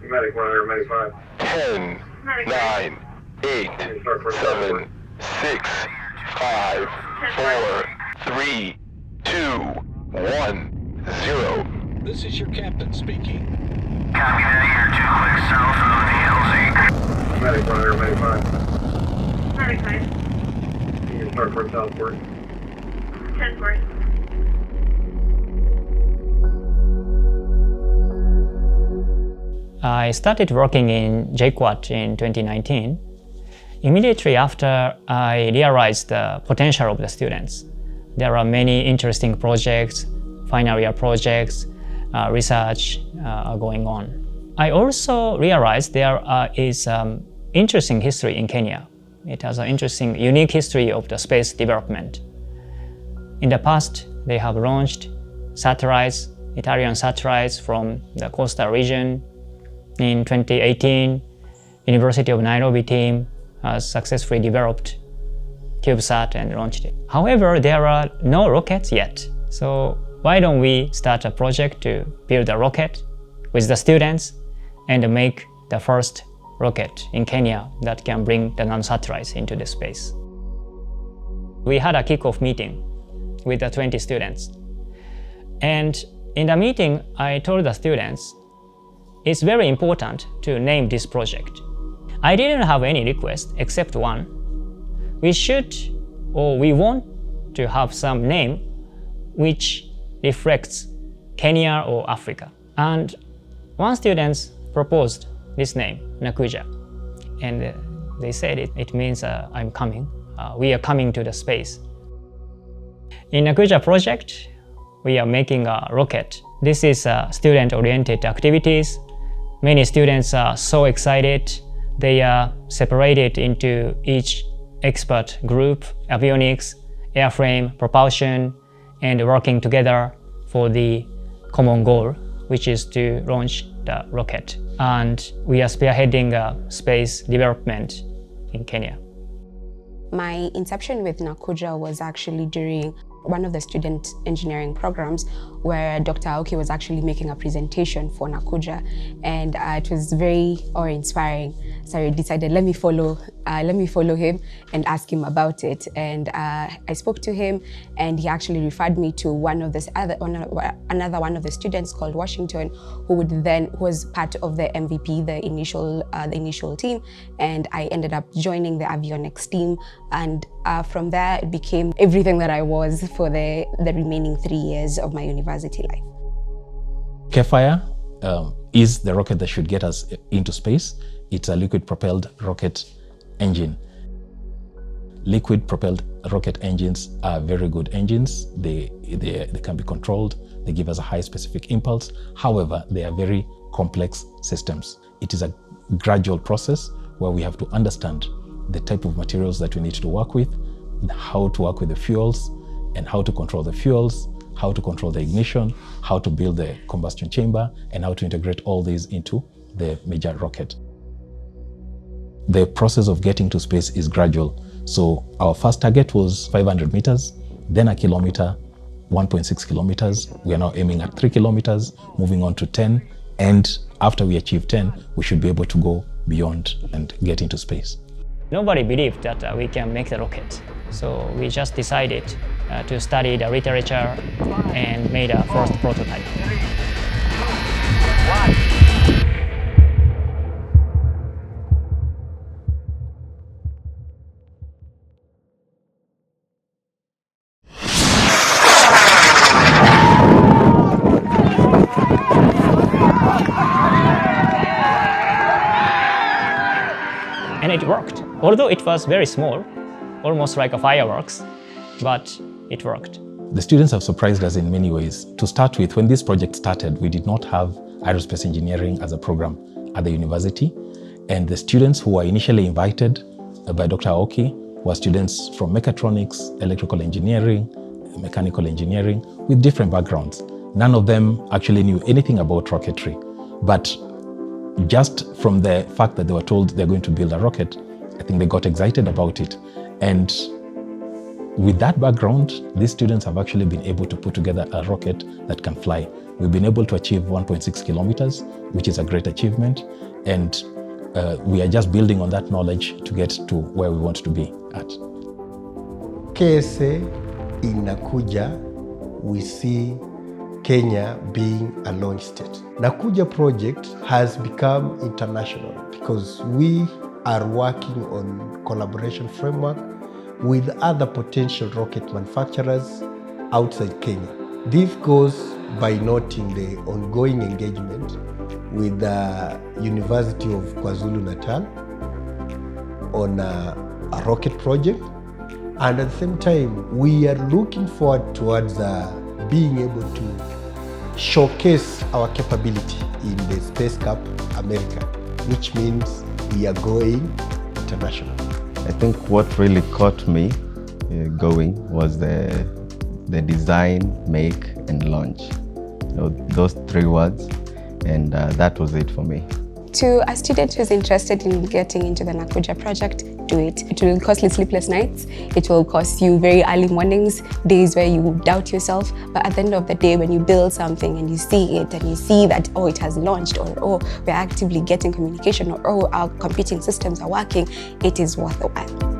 Medic 195. 10, 9, 8, 7, 6, 5, 4, 3, 2, 1, 0. This is your captain speaking. Copy that, you're 2 clicks south on the LZ. Medic 195. Medic 5. You can start for Southport. 10-4. I started working in JQuat in 2019. Immediately after, I realized the potential of the students. There are many interesting projects, final year projects, research going on. I also realized there is interesting history in Kenya. It has an interesting, unique history of the space development. In the past, they have launched satellites, Italian satellites from the coastal region. In 2018, University of Nairobi team has successfully developed CubeSat and launched it. However, there are no rockets yet. So why don't we start a project to build a rocket with the students and make the first rocket in Kenya that can bring the non-satellites into the space. We had a kickoff meeting with the 20 students. And in the meeting, I told the students, it's very important to name this project. I didn't have any request except one. We want to have some name which reflects Kenya or Africa. And one student proposed this name, Nakuja. And they said it means I'm coming. We are coming to the space. In Nakuja project, we are making a rocket. This is student-oriented activities. Many students are so excited. They are separated into each expert group, avionics, airframe, propulsion, and working together for the common goal, which is to launch the rocket. And we are spearheading space development in Kenya. My inception with Nakuja was actually during one of the student engineering programs where Dr. Aoki was actually making a presentation for Nakuja, and it was very awe-inspiring. So I decided, let me follow him and ask him about it. And I spoke to him, and he actually referred me to another one of the students called Washington, who was part of the MVP, the initial team, and I ended up joining the avionics team. And from there, it became everything that I was for the remaining 3 years of my university life. KFire is the rocket that should get us into space. It's a liquid-propelled rocket engine. Liquid-propelled rocket engines are very good engines. They can be controlled. They give us a high specific impulse. However, they are very complex systems. It is a gradual process where we have to understand the type of materials that we need to work with, how to work with the fuels, and how to control the fuels, how to control the ignition, how to build the combustion chamber, and how to integrate all these into the major rocket. The process of getting to space is gradual. So our first target was 500 meters, then a kilometer, 1.6 kilometers. We are now aiming at 3 kilometers, moving on to 10. And after we achieve 10, we should be able to go beyond and get into space. Nobody believed that we can make the rocket. So we just decided to study the literature and made a first prototype. And it worked. Although it was very small, almost like a fireworks, but it worked. The students have surprised us in many ways. To start with, when this project started, we did not have aerospace engineering as a program at the university. And the students who were initially invited by Dr. Aoki were students from mechatronics, electrical engineering, mechanical engineering, with different backgrounds. None of them actually knew anything about rocketry. But just from the fact that they were told they're going to build a rocket, I think they got excited about it. And with that background, these students have actually been able to put together a rocket that can fly. We've been able to achieve 1.6 kilometers, which is a great achievement. And we are just building on that knowledge to get to where we want to be at. KSA in Nakuja, we see Kenya being a launch state. Nakuja project has become international because we are working on collaboration framework with other potential rocket manufacturers outside Kenya. This goes by noting the ongoing engagement with the University of KwaZulu-Natal on a rocket project. And at the same time, we are looking forward towards being able to showcase our capability in the Space Cup America, which means we are going international. I think what really caught me going was the design, make, and launch. Those three words, and that was it for me. To a student who's interested in getting into the Nakuja project, do it. It will cost you sleepless nights. It will cost you very early mornings, days where you doubt yourself. But at the end of the day, when you build something and you see it and you see that, oh, it has launched, or oh, we're actively getting communication, or oh, our computing systems are working, it is worth the while.